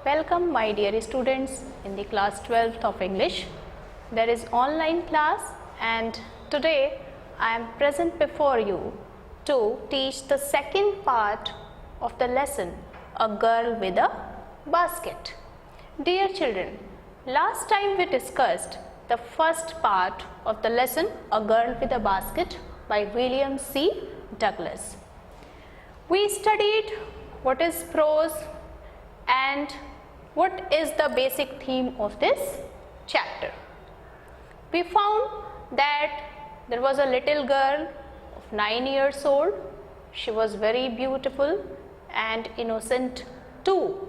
Welcome my dear students in the class 12th of English. There is online class and today I am present before you to teach the second part of the lesson, A Girl with a Basket. Dear children, last time we discussed the first part of the lesson, A Girl with a Basket by William C. Douglas. We studied what is prose and what is the basic theme of this chapter. We found that there was a little girl of 9 years old. She was very beautiful and innocent too.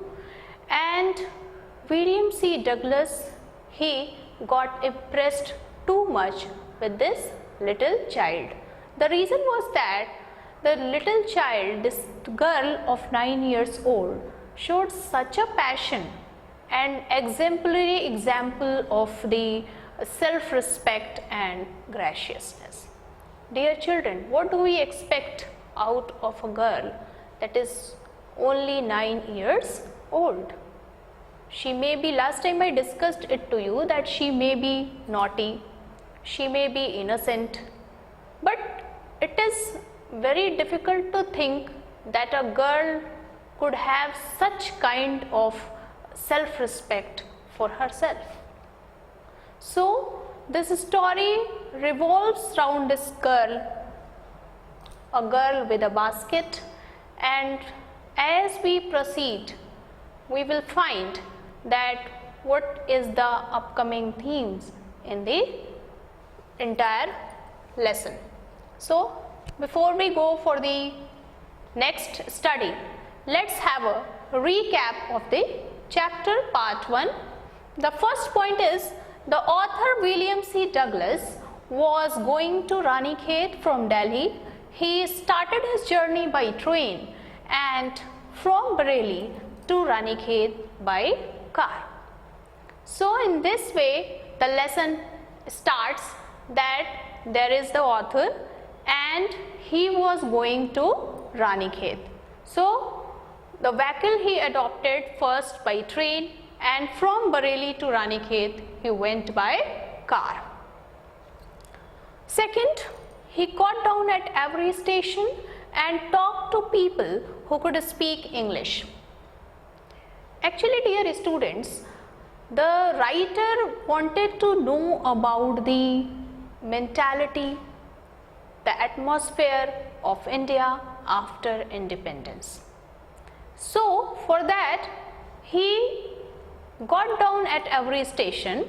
And William C. Douglas, he got impressed too much with this little child. The reason was that the little child, this girl of 9 years old, showed such a passion and exemplary example of the self-respect and graciousness. Dear children, what do we expect out of a girl that is only 9 years old? She may be, last time I discussed it to you, that she may be naughty, she may be innocent, but it is very difficult to think that a girl could have such kind of self-respect for herself. So this story revolves around this girl, a girl with a basket, and as we proceed we will find that what is the upcoming themes in the entire lesson. So before we go for the next study, let's have a recap of the chapter part 1. The first point is the author William C. Douglas was going to Ranikhet from Delhi. He started his journey by train and from Bareilly to Ranikhet by car. So in this way the lesson starts that there is the author and he was going to Ranikhet. So the vehicle he adopted first by train and from Bareilly to Ranikhet he went by car. Second, he got down at every station and talked to people who could speak English. Actually, dear students, the writer wanted to know about the mentality, the atmosphere of India after independence. So for that he got down at every station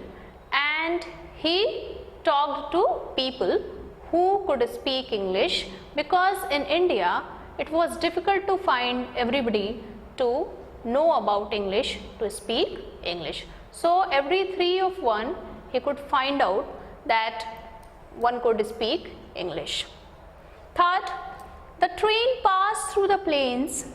and he talked to people who could speak English, because in India it was difficult to find everybody to know about English, to speak English. So every 3 of 1 he could find out that one could speak English. Third, the train passed through the plains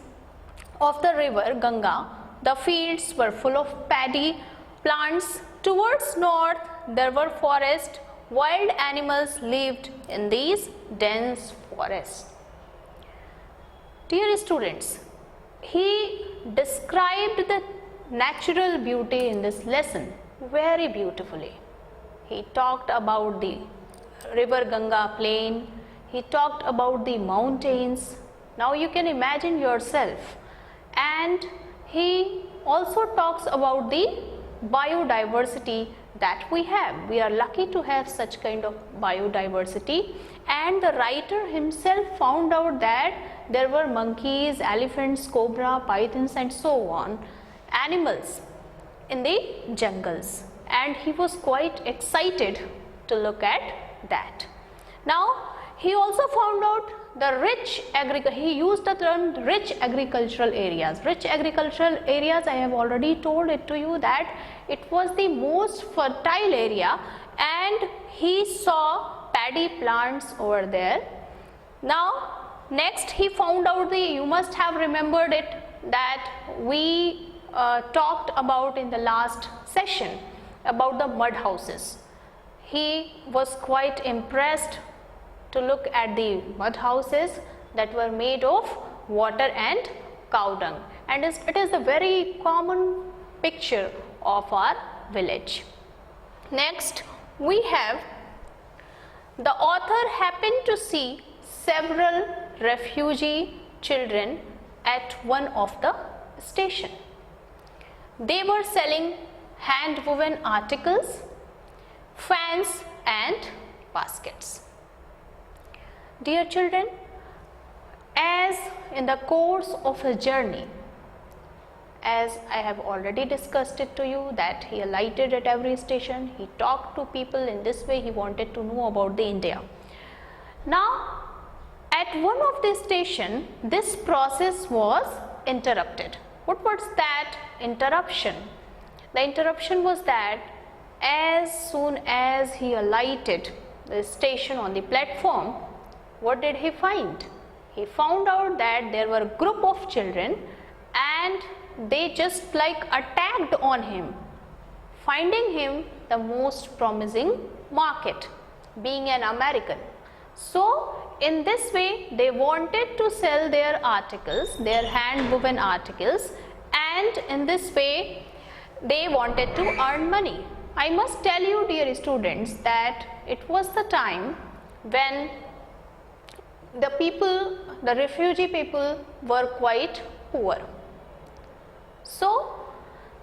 of the river Ganga. The fields were full of paddy plants. Towards north there were forests. Wild animals lived in these dense forests. Dear students, he described the natural beauty in this lesson very beautifully. He talked about the river Ganga plain, he talked about the mountains. Now you can imagine yourself. And he also talks about the biodiversity that we have. We are lucky to have such kind of biodiversity, and the writer himself found out that there were monkeys, elephants, cobra, pythons and so on, animals in the jungles, and he was quite excited to look at that. Now he also found out the rich he used the term rich agricultural areas. Rich agricultural areas, I have already told it to you that it was the most fertile area and he saw paddy plants over there. Now next he found out you must have remembered it, that we talked about in the last session about the mud houses. He was quite impressed to look at the mud houses that were made of water and cow dung, and it is a very common picture of our village. Next, we have the author happened to see several refugee children at one of the station. They were selling hand woven articles, fans and baskets. Dear children, as in the course of his journey, as I have already discussed it to you, that he alighted at every station, he talked to people. In this way he wanted to know about the India. Now at one of the station, this process was interrupted. What was that interruption? The interruption was that as soon as he alighted the station on the platform, what did he find? He found out that there were a group of children and they just like attacked on him, finding him the most promising market, being an American. So in this way they wanted to sell their articles, their hand woven articles, and in this way they wanted to earn money. I must tell you, dear students, that it was the time when the people, the refugee people were quite poor. So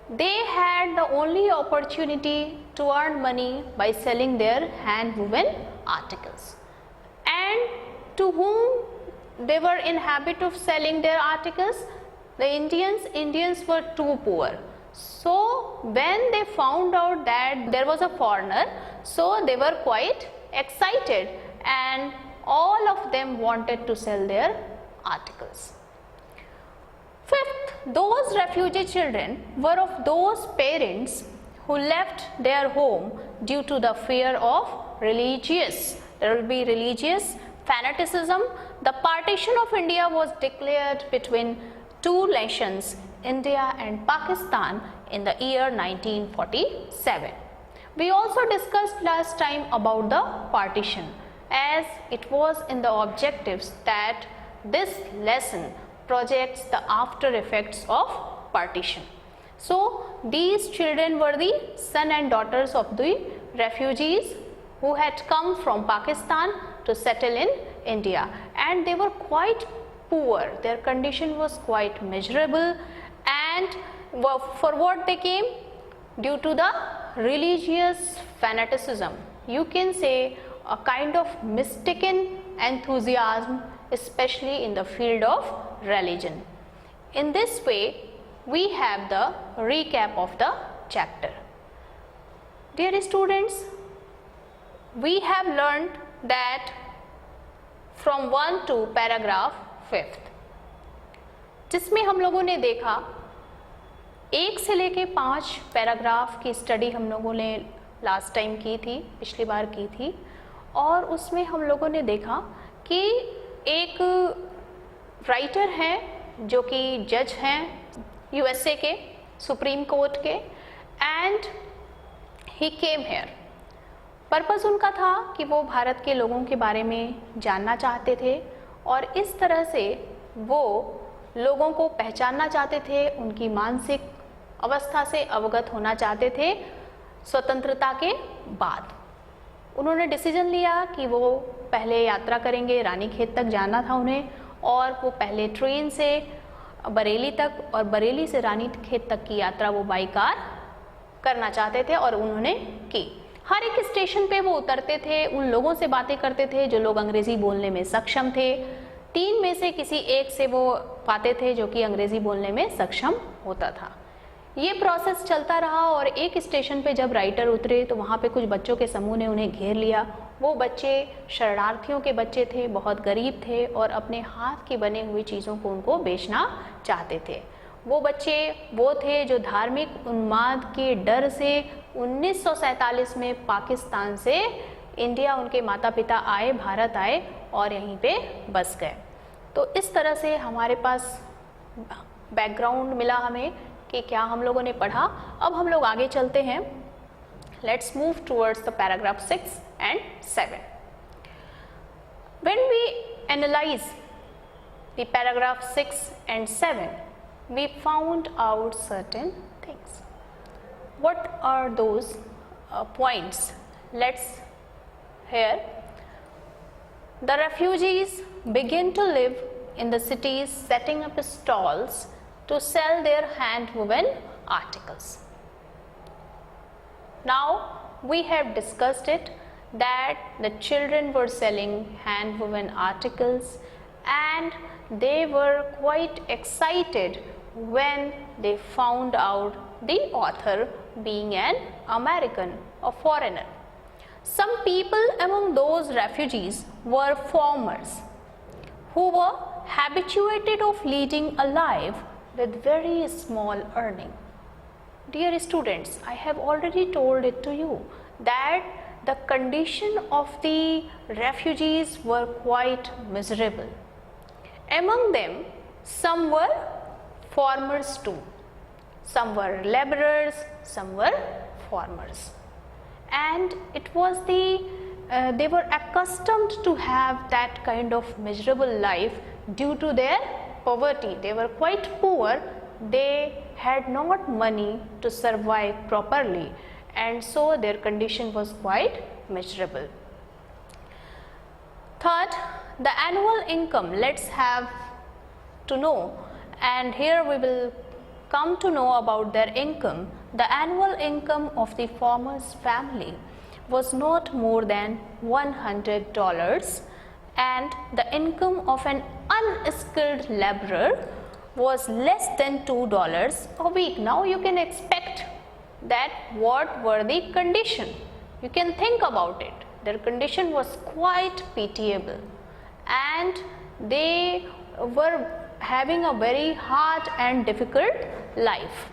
they had the only opportunity to earn money by selling their hand woven articles. And to whom they were in habit of selling their articles? The Indians were too poor. So when they found out that there was a foreigner, so they were quite excited and all of them wanted to sell their articles. Fifth, those refugee children were of those parents who left their home due to the fear of religious fanaticism. The partition of India was declared between two nations, India and Pakistan, in the year 1947. We also discussed last time about the partition, as it was in the objectives that this lesson projects the after effects of partition. So these children were the son and daughters of the refugees who had come from Pakistan to settle in India, and they were quite poor. Their condition was quite miserable, and for what they came? Due to the religious fanaticism. You can say a kind of mistaken enthusiasm, especially in the field of religion. In this way, we have the recap of the chapter. Dear students, we have learned that from 1 to paragraph 5th, जिसमें हम लोगों ने देखा 1 से लेके 5 paragraph की study हम लोगों ने लास्ट टाइम की थी, पिछली बार की थी, और उसमें हम लोगों ने देखा कि एक राइटर हैं जो कि जज हैं USA के सुप्रीम कोर्ट के, and he came here. Purpose उनका था कि वो भारत के लोगों के बारे में जानना चाहते थे और इस तरह से वो लोगों को पहचानना चाहते थे, उनकी मानसिक अवस्था से अवगत होना चाहते थे। स्वतंत्रता के बाद उन्होंने डिसीजन लिया कि वो पहले यात्रा करेंगे, रानीखेत तक जाना था उन्हें, और वो पहले ट्रेन से बरेली तक और बरेली से रानीखेत तक की यात्रा वो बाई कार करना चाहते थे, और उन्होंने की। हर एक स्टेशन पे वो उतरते थे, उन लोगों से बातें करते थे जो लोग अंग्रेज़ी बोलने में सक्षम थे। 3 में से किसी एक से वो पाते थे जो कि अंग्रेज़ी बोलने में सक्षम होता था। ये प्रोसेस चलता रहा और एक स्टेशन पे जब राइटर उतरे तो वहाँ पे कुछ बच्चों के समूह ने उन्हें घेर लिया। वो बच्चे शरणार्थियों के बच्चे थे, बहुत गरीब थे और अपने हाथ की बनी हुई चीज़ों को उनको बेचना चाहते थे। वो बच्चे वो थे जो धार्मिक उन्माद के डर से 1947 में पाकिस्तान से इंडिया उनके माता पिता आए, भारत आए और यहीं पे बस गए। तो इस तरह से हमारे पास बैकग्राउंड मिला हमें कि क्या हम लोगों ने पढ़ा। अब हम लोग आगे चलते हैं। Let's move towards the paragraph 6 and 7. When we analyze the paragraph 6 and 7, we found out certain things. What are those points? Let's hear. The refugees begin to live in the cities, setting up stalls to sell their hand-woven articles. Now we have discussed it that the children were selling hand-woven articles and they were quite excited when they found out the author being an American, a foreigner. Some people among those refugees were farmers who were habituated of leading a life with very small earning. Dear students, I have already told it to you that the condition of the refugees were quite miserable. Among them, some were farmers too. Some were laborers, some were farmers. And it was they were accustomed to have that kind of miserable life due to their poverty. They were quite poor. They had not money to survive properly, and so their condition was quite miserable. Third, the annual income, let's have to know, and here we will come to know about their income. The annual income of the farmer's family was not more than $100, and the income of an unskilled laborer was less than $2 a week. Now you can expect that what were the condition. You can think about it. Their condition was quite pitiable and they were having a very hard and difficult life.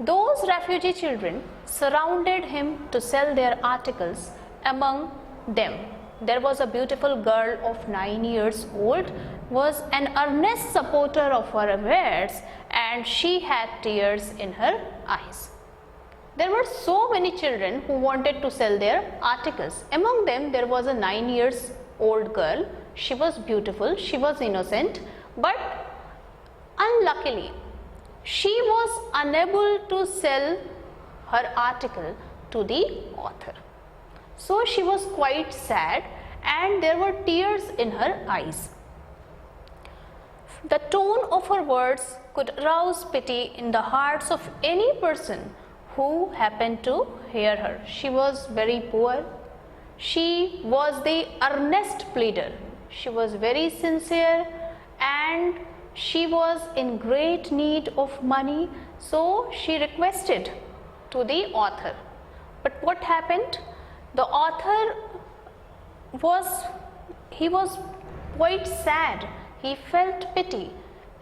Those refugee children surrounded him to sell their articles. Among them, there was a beautiful girl of 9 years old, was an earnest supporter of her wares, and she had tears in her eyes. There were so many children who wanted to sell their articles. Among them, there was a 9 years old girl. She was beautiful, she was innocent, but unluckily, she was unable to sell her article to the author. So she was quite sad and there were tears in her eyes. The tone of her words could arouse pity in the hearts of any person who happened to hear her. She was very poor. She was the earnest pleader. She was very sincere and she was in great need of money, so she requested to the author. But what happened? The author was quite sad. He felt pity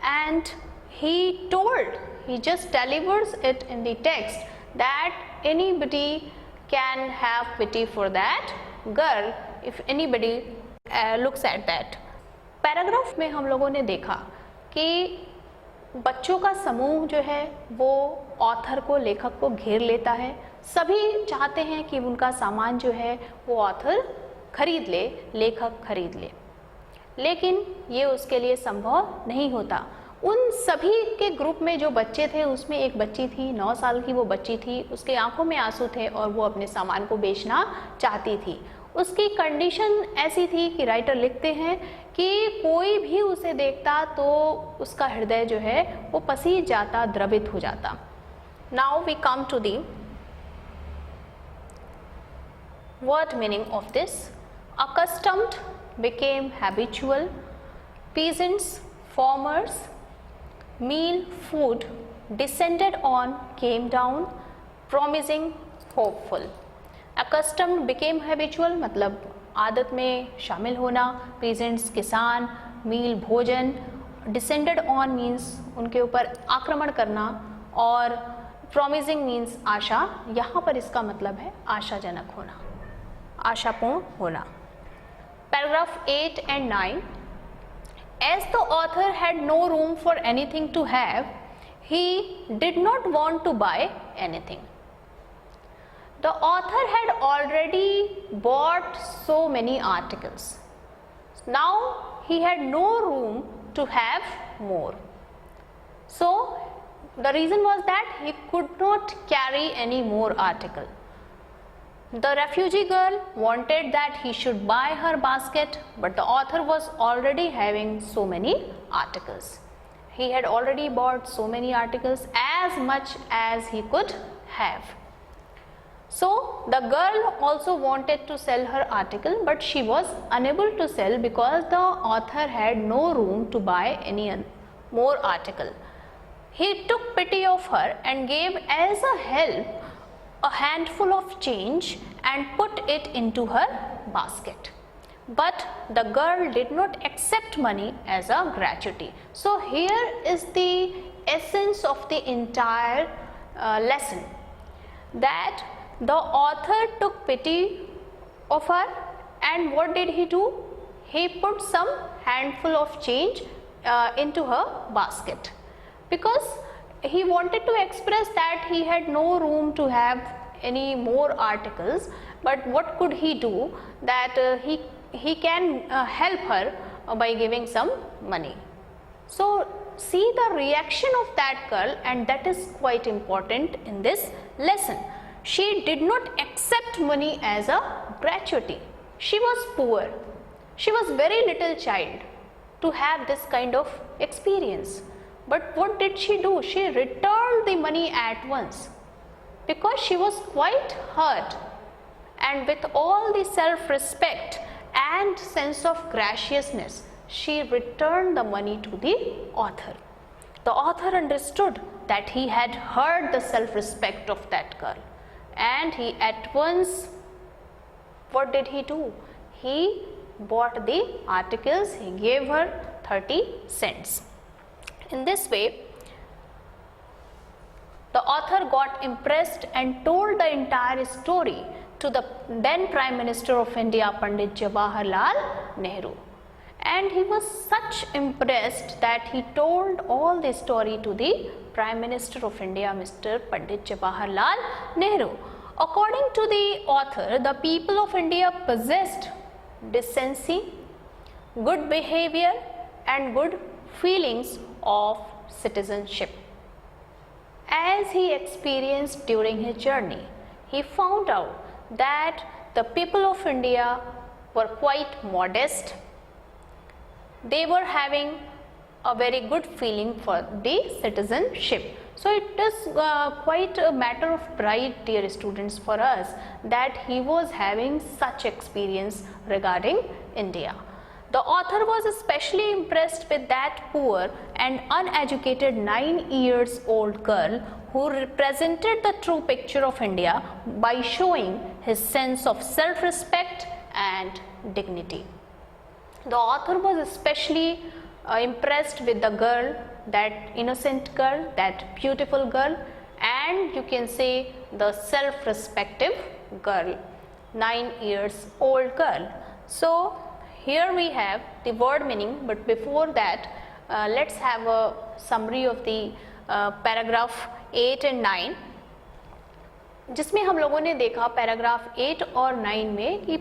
and he just delivers it in the text that anybody can have pity for that girl if anybody looks at that. Paragraph में हम लोगों ने देखा कि बच्चों का समूह जो है वो ऑथर को, लेखक को घेर लेता है। सभी चाहते हैं कि उनका सामान जो है वो ऑथर खरीद ले, लेखक खरीद ले, लेकिन ये उसके लिए संभव नहीं होता। उन सभी के ग्रुप में जो बच्चे थे उसमें एक बच्ची थी, 9 साल की वो बच्ची थी, उसके आंखों में आंसू थे और वो अपने सामान को बेचना चाहती थी। उसकी कंडीशन ऐसी थी कि राइटर लिखते हैं कि कोई भी उसे देखता तो उसका हृदय जो है वो पसीज जाता, द्रवित हो जाता। Now we come to the word meaning of this. Accustomed became habitual, peasants, farmers, meal, food, descended on, came down, promising, hopeful. Accustomed became habitual मतलब आदत में शामिल होना, peasants किसान, meal भोजन, descended on means उनके ऊपर आक्रमण करना और promising means आशा। यहाँ पर इसका मतलब है आशाजनक होना, आशापूर्ण होना। Paragraph 8 and 9. As the author had no room for anything to have, he did not want to buy anything. The author had already bought so many articles. Now he had no room to have more. So the reason was that he could not carry any more article. The refugee girl wanted that he should buy her basket, but the author was already having so many articles. He had already bought so many articles, as much as he could have. So the girl also wanted to sell her article, but she was unable to sell because the author had no room to buy any more article. He took pity of her and gave as a help a handful of change and put it into her basket. But the girl did not accept money as a gratuity. So here is the essence of the entire lesson, that the author took pity of her, and what did he do? He put some handful of change into her basket, because he wanted to express that he had no room to have any more articles. But what could he do? That he can help her by giving some money. So see the reaction of that girl, and that is quite important in this lesson. She did not accept money as a gratuity. She was poor. She was very little child to have this kind of experience. But what did she do? She returned the money at once, because she was quite hurt, and with all the self-respect and sense of graciousness, she returned the money to the author. The author understood that he had hurt the self-respect of that girl, and he at once, what did he do? He bought the articles, he gave her 30 cents. In this way, the author got impressed and told the entire story to the then Prime Minister of India, Pandit Jawaharlal Nehru. And he was such impressed that he told all the story to the Prime Minister of India, Mr. Pandit Jawaharlal Nehru. According to the author, the people of India possessed decency, good behavior and good feelings of citizenship. As he experienced during his journey, he found out that the people of India were quite modest. They were having a very good feeling for the citizenship. So it is quite a matter of pride, dear students, for us that he was having such experience regarding India. The author was especially impressed with that poor and uneducated 9-year-old girl who represented the true picture of India by showing his sense of self-respect and dignity. The author was especially impressed with the girl, that innocent girl, that beautiful girl, and you can say the self-respective girl, 9-year-old girl. So here we have the word meaning, but before that let's have a summary of the paragraph 8 and 9, जिसमें हम लोगों ने देखा paragraph 8 और 9 में कि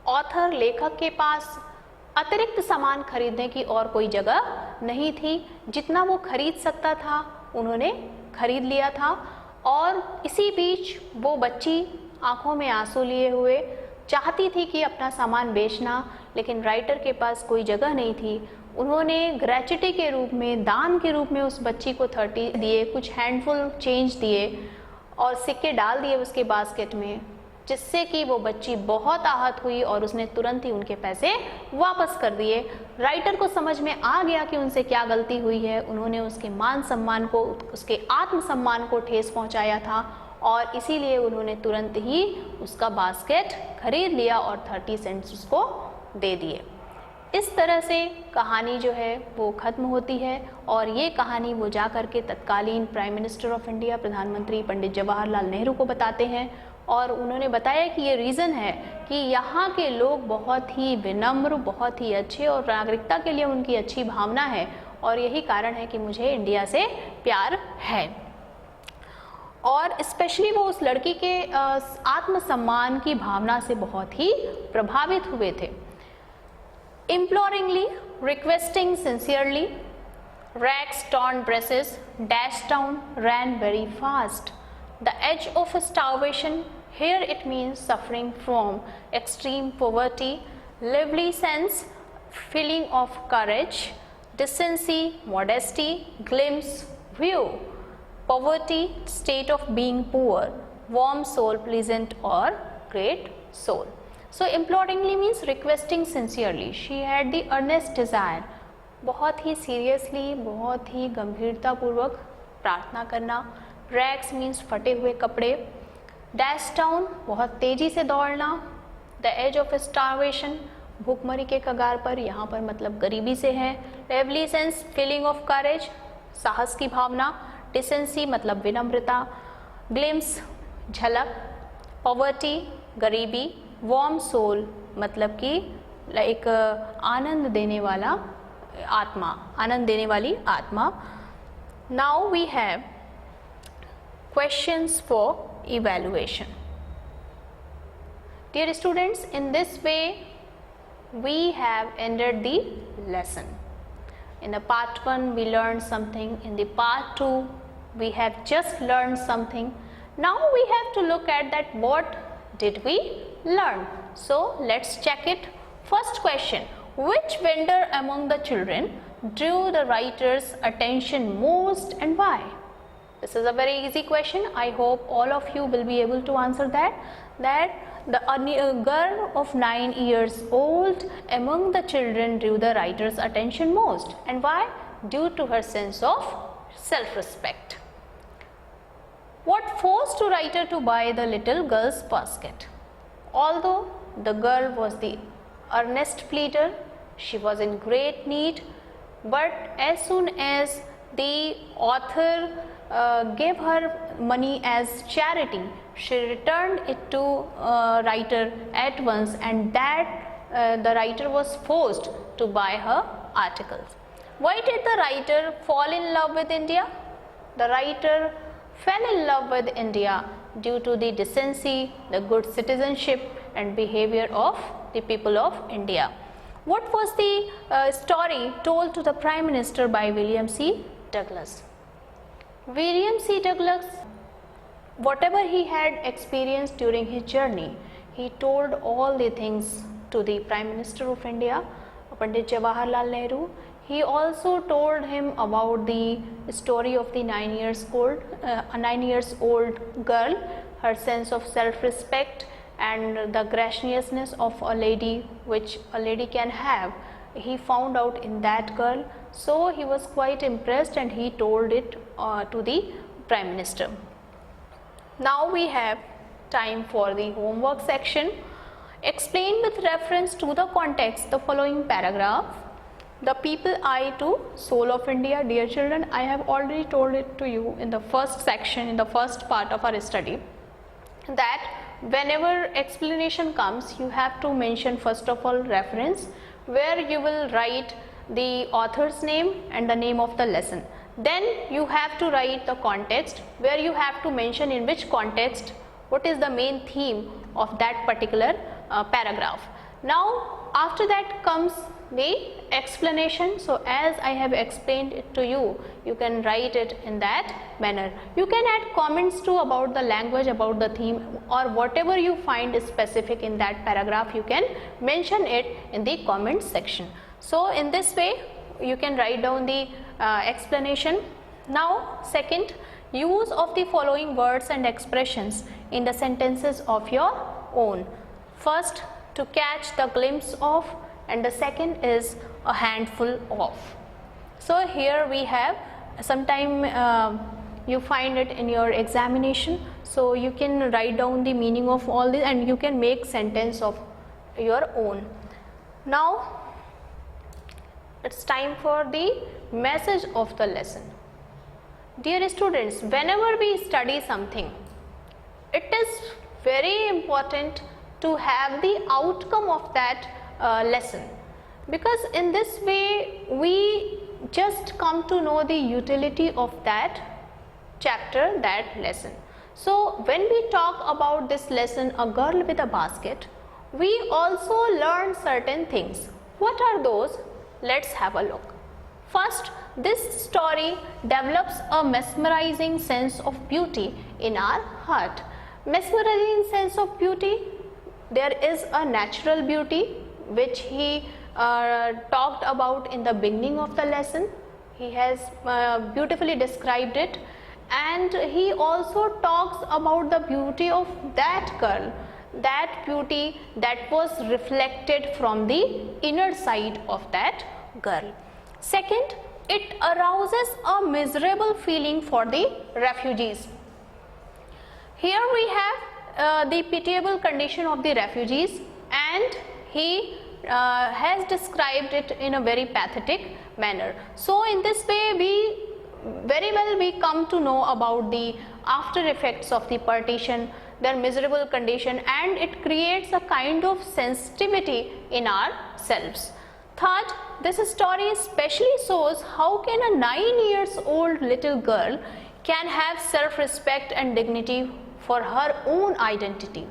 author लेखक के पास अतिरिक्त सामान खरीदने की और कोई जगह नहीं थी। जितना वो खरीद सकता था उन्होंने खरीद लिया था, और इसी बीच वो बच्ची आंखों में आंसू लिए हुए चाहती थी कि अपना सामान बेचना, लेकिन राइटर के पास कोई जगह नहीं थी। उन्होंने ग्रेच्युटी के रूप में, दान के रूप में उस बच्ची को 30 दिए, कुछ हैंडफुल चेंज दिए और सिक्के डाल दिए उसके बास्केट में, जिससे कि वो बच्ची बहुत आहत हुई और उसने तुरंत ही उनके पैसे वापस कर दिए। राइटर को समझ में आ गया कि उनसे क्या गलती हुई है। उन्होंने उसके मान सम्मान को, उसके आत्मसम्मान को ठेस पहुंचाया था, और इसीलिए उन्होंने तुरंत ही उसका बास्केट खरीद लिया और 30 सेंट्स उसको दे दिए। इस तरह से कहानी जो है वो ख़त्म होती है, और ये कहानी वो जा कर के तत्कालीन प्राइम मिनिस्टर ऑफ इंडिया, प्रधानमंत्री पंडित जवाहरलाल नेहरू को बताते हैं, और उन्होंने बताया कि ये रीज़न है कि यहाँ के लोग बहुत ही विनम्र, बहुत ही अच्छे, और नागरिकता के लिए उनकी अच्छी भावना है, और यही कारण है कि मुझे इंडिया से प्यार है। और स्पेशली वो उस लड़की के आत्मसम्मान की भावना से बहुत ही प्रभावित हुए थे। imploringly, requesting sincerely, rags, torn dresses, dashed down, ran very fast. The edge of starvation, here it means suffering from extreme poverty, lively sense, feeling of courage, decency, modesty, glimpse, view, poverty, state of being poor, warm soul, pleasant or great soul. So imploringly means requesting sincerely. She had the earnest desire, बहुत ही seriously, बहुत ही गंभीरता पूर्वक प्रार्थना करना. Rags means फटे हुए कपड़े. Dash down बहुत तेजी से दौड़ना. द एज ऑफ स्टारवेशन भूखमरी के कगार पर, यहाँ पर मतलब गरीबी से है. Lively sense feeling of courage साहस की भावना. डिसेंसी मतलब विनम्रता. ग्लिम्स झलक. पॉवर्टी गरीबी. वार्म सोल मतलब कि एक आनंद देने वाला आत्मा, आनंद देने वाली आत्मा. Now we have questions for evaluation. Dear students, in this way we have ended the lesson. In the part 1 we learned something, in the part 2 we have just learned something. Now we have to look at that what did we learn. So let's check it. First question, which vendor among the children drew the writer's attention most and why? This is a very easy question. I hope all of you will be able to answer that. The girl of 9 years old among the children drew the writer's attention most, and why? Due to her sense of self-respect. What forced the writer to buy the little girl's basket? Although the girl was the earnest pleader, she was in great need, but as soon as the author gave her money as charity, she returned it to writer at once, and that the writer was forced to buy her articles. Why did the writer fall in love with India? The writer fell in love with India due to the decency, the good citizenship and behavior of the people of India. What was the story told to the Prime Minister by William C. Douglas? William C. Douglas, whatever he had experienced during his journey, he told all the things to the Prime Minister of India, Pandit Jawaharlal Nehru. He also told him about the story of the 9 years old girl, her sense of self-respect and the graciousness of a lady which a lady can have. He found out in that girl, so he was quite impressed and he told it to the Prime Minister. Now we have time for the homework section. Explain with reference to the context the following paragraph. The people eye to soul of India. Dear children, I have already told it to you in the first section, in the first part of our study, that whenever explanation comes, you have to mention first of all reference, where you will write the author's name and the name of the lesson. Then you have to write the context, where you have to mention in which context, what is the main theme of that particular paragraph. Now after that comes the explanation. So as I have explained it to you, you can write it in that manner. You can add comments too about the language, about the theme, or whatever you find specific in that paragraph, you can mention it in the comment section. So in this way you can write down the explanation. Now second, use of the following words and expressions in the sentences of your own. First, to catch the glimpse of, and the second is a handful of. So here we have, sometime you find it in your examination, so you can write down the meaning of all this and you can make sentence of your own. Now it's time for the message of the lesson. Dear students, whenever we study something, it is very important to have the outcome of that lesson, because in this way we just come to know the utility of that chapter, that lesson. So when we talk about this lesson, A Girl with a Basket, we also learn certain things. What are those? Let's have a look. First, this story develops a mesmerizing sense of beauty in our heart. Mesmerizing sense of beauty, there is a natural beauty which he talked about in the beginning of the lesson. He has beautifully described it, and he also talks about the beauty of that girl, that beauty that was reflected from the inner side of that girl. Second, it arouses a miserable feeling for the refugees. Here we have the pitiable condition of the refugees, and he has described it in a very pathetic manner. So in this way we come to know about the after effects of the partition, their miserable condition, and it creates a kind of sensitivity in ourselves. Third, this story especially shows how can a 9-year-old little girl can have self-respect and dignity for her own identity.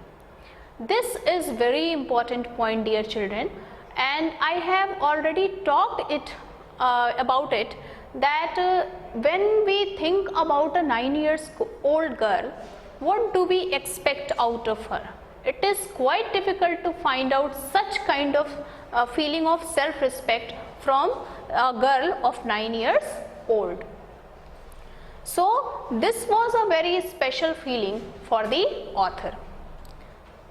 This is very important point, dear children, and I have already talked about it, that when we think about a 9-year-old girl, what do we expect out of her? It is quite difficult to find out such kind of feeling of self-respect from a girl of 9 years old. So this was a very special feeling for the author.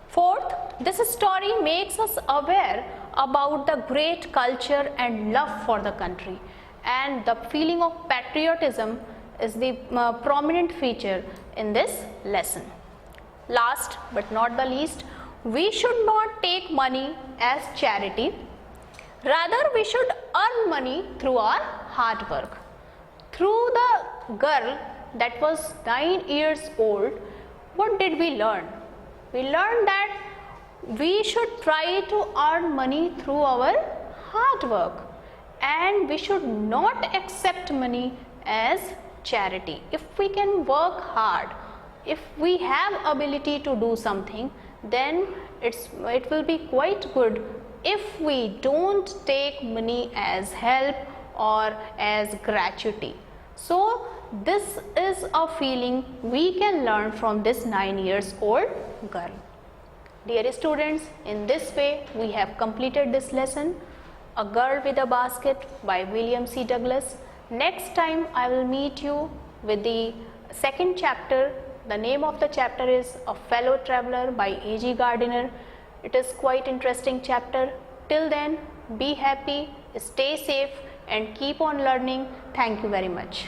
Fourth, this story makes us aware about the great culture and love for the country, and the feeling of patriotism is the prominent feature in this lesson. Last but not the least, we should not take money as charity. Rather, we should earn money through our hard work. Through the girl that was 9 years old, what did we learn? We learned that we should try to earn money through our hard work, and we should not accept money as charity. If we can work hard, if we have ability to do something, then it will be quite good if we don't take money as help or as gratuity. So this is a feeling we can learn from this 9-year-old girl. Dear students, in this way we have completed this lesson, A Girl with a Basket by William C. Douglas. Next time I will meet you with the second chapter. The name of the chapter is A Fellow Traveler by A.G. Gardiner. It is quite interesting chapter. Till then, be happy, stay safe and keep on learning. Thank you very much.